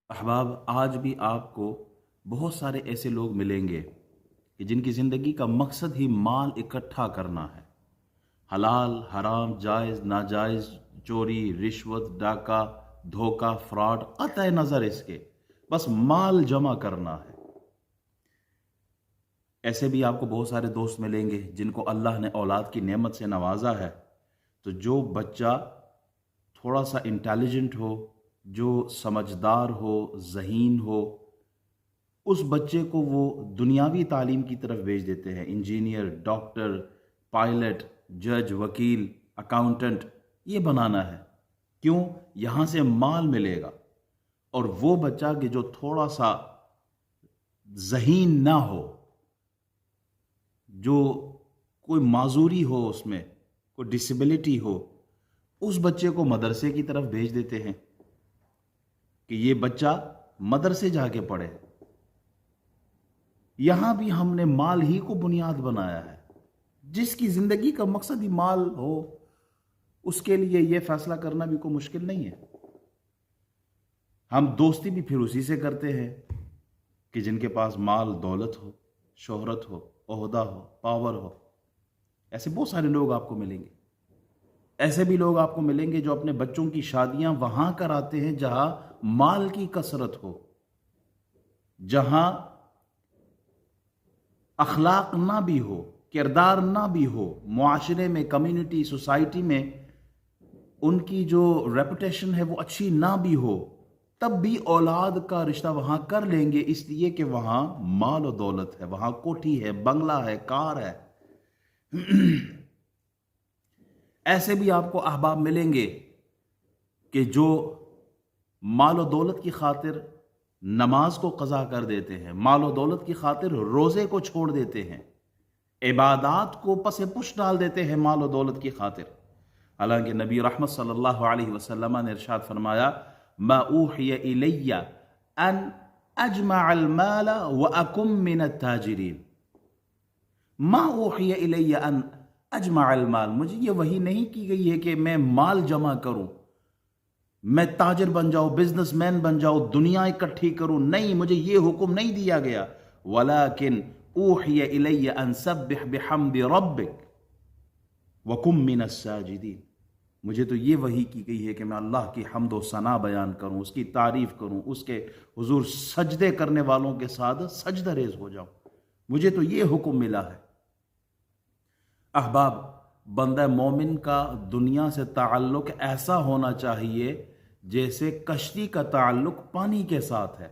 अहबाब, आज भी आपको बहुत सारे ऐसे लोग मिलेंगे कि जिनकी ज़िंदगी का मकसद ही माल इकट्ठा करना है। हलाल, हराम, जायज़, नाजायज़, चोरी, रिश्वत, डाका, धोखा, फ्रॉड, क़त्ई नज़र इसके, बस माल जमा करना है। ऐसे भी आपको बहुत सारे दोस्त मिलेंगे जिनको अल्लाह ने औलाद की नेमत से नवाजा है। तो जो बच्चा थोड़ा सा इंटेलिजेंट हो, जो समझदार हो, ज़हीन हो, उस बच्चे को वो दुनियावी तालीम की तरफ भेज देते हैं। इंजीनियर, डॉक्टर, पायलट, जज, वकील, अकाउंटेंट ये बनाना है। क्यों? यहाँ से माल मिलेगा। और वो बच्चा कि जो थोड़ा सा ज़हीन ना हो, जो कोई माजूरी हो, उसमें कोई डिसेबिलिटी हो, उस बच्चे को मदरसे की तरफ भेज देते हैं कि ये बच्चा मदरसे जाके पढ़े। यहां भी हमने माल ही को बुनियाद बनाया है। जिसकी जिंदगी का मकसद ही माल हो, उसके लिए यह फैसला करना भी कोई मुश्किल नहीं है। हम दोस्ती भी फिर उसी से करते हैं कि जिनके पास माल दौलत हो, शोहरत हो, ओहदा हो, पावर हो। ऐसे बहुत सारे लोग आपको मिलेंगे। ऐसे भी लोग आपको मिलेंगे जो अपने बच्चों की शादियां वहां कराते हैं जहां माल की कसरत हो, जहां अखलाक ना भी हो, किरदार ना भी हो, मुआशरे में, कम्युनिटी, सोसाइटी में उनकी जो रेपुटेशन है वो अच्छी ना भी हो, तब भी औलाद का रिश्ता वहां कर लेंगे, इसलिए कि वहां माल और दौलत है, वहां कोठी है, बंगला है, कार है। ऐसे भी आपको अहबाब मिलेंगे कि जो माल और दौलत की खातिर नमाज को कज़ा कर देते हैं, माल और दौलत की खातिर रोज़े को छोड़ देते हैं, इबादात को पसे पुश डाल देते हैं माल और दौलत की खातिर। हालांकि नबी रहमत सल्लल्लाहु अलैहि वसल्लम ने इरशाद फरमाया, मा ऊहिया इलैया अन अजमअल माल व अकुम मिनत ताजिरीन। मा ऊहिया इलैया अन अजमअल माल, मुझे ये वही नहीं की गई है कि मैं माल जमा करूं, मैं ताजिर बन जाऊं, बिजनेसमैन बन जाऊं, दुनिया इकट्ठी करूं। नहीं, मुझे ये हुक्म नहीं दिया गया। वलाकिन ऊहिया इलैया अन सब्बिह बिहम्दि रब्बिक वकुम मिनस साजिदीन। मुझे तो ये वही की गई है कि मैं अल्लाह की हम्द व सना बयान करूं, उसकी तारीफ करूं, उसके हुजूर सजदे करने वालों के साथ सजदा रेज हो जाऊं। मुझे तो ये हुक्म मिला है। अहबाब, बंदा मोमिन का दुनिया से ताल्लुक ऐसा होना चाहिए जैसे कश्ती का ताल्लुक पानी के साथ है।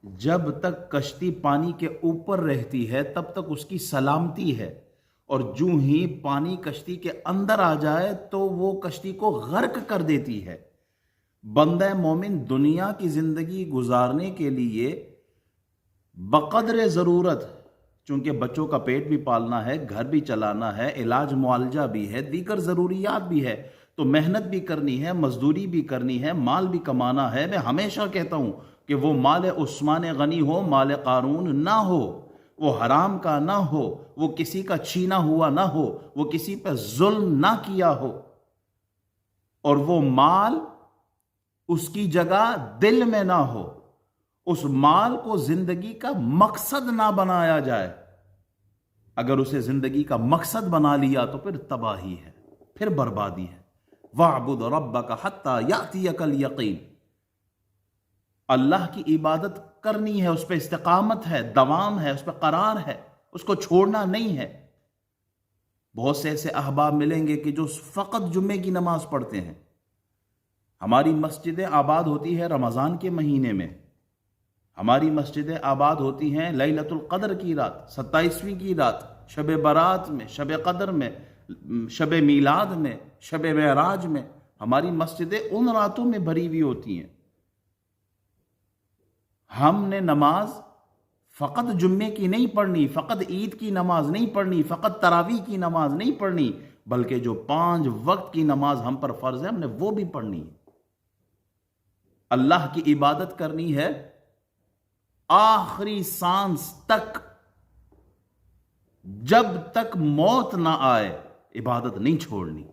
जब तक कश्ती पानी के ऊपर रहती है तब तक उसकी सलामती है, और जूं ही पानी कश्ती के अंदर आ जाए तो वो कश्ती को गर्क कर देती है। बंदा मोमिन दुनिया की जिंदगी गुजारने के लिए बकदर ज़रूरत, चूंकि बच्चों का पेट भी पालना है, घर भी चलाना है, इलाज मुआलजा भी है, दीगर ज़रूरियात भी है, तो मेहनत भी करनी है, मजदूरी भी करनी है, माल भी कमाना है। मैं हमेशा कहता हूं कि वो माल उस्मान गनी हो, माल कारून ना हो, वो हराम का ना हो, वो किसी का छीना हुआ ना हो, वो किसी पर जुल्म ना किया हो, और वो माल उसकी जगह दिल में ना हो, उस माल को जिंदगी का मकसद ना बनाया जाए। अगर उसे जिंदगी का मकसद बना लिया तो फिर तबाही है, फिर बर्बादी है। वअबुद रब्बका हत्ता यातियकल यकीन। अल्लाह की इबादत करनी है, उस पर इस्तिकामत है, दवाम है, उस पर करार है, उसको छोड़ना नहीं है। बहुत से ऐसे अहबाब मिलेंगे कि जो फकत जुम्मे की नमाज पढ़ते हैं। हमारी मस्जिदें आबाद होती है रमज़ान के महीने में, हमारी मस्जिदें आबाद होती हैं लैलतुल क़द्र की रात, 27वीं की रात, शब बारात में, शब क़द्र में, शब मीलाद में, शब मेराज में। हमारी मस्जिदें उन रातों में भरी हुई होती हैं। हमने नमाज फ़कत जुम्मे की नहीं पढ़नी, फ़कत ईद की नमाज नहीं पढ़नी, फ़कत तरावी की नमाज नहीं पढ़नी, बल्कि जो 5 वक्त की नमाज हम पर फ़र्ज है हमने वो भी पढ़नी है। अल्लाह की इबादत करनी है आखिरी सांस तक, जब तक मौत ना आए इबादत नहीं छोड़नी।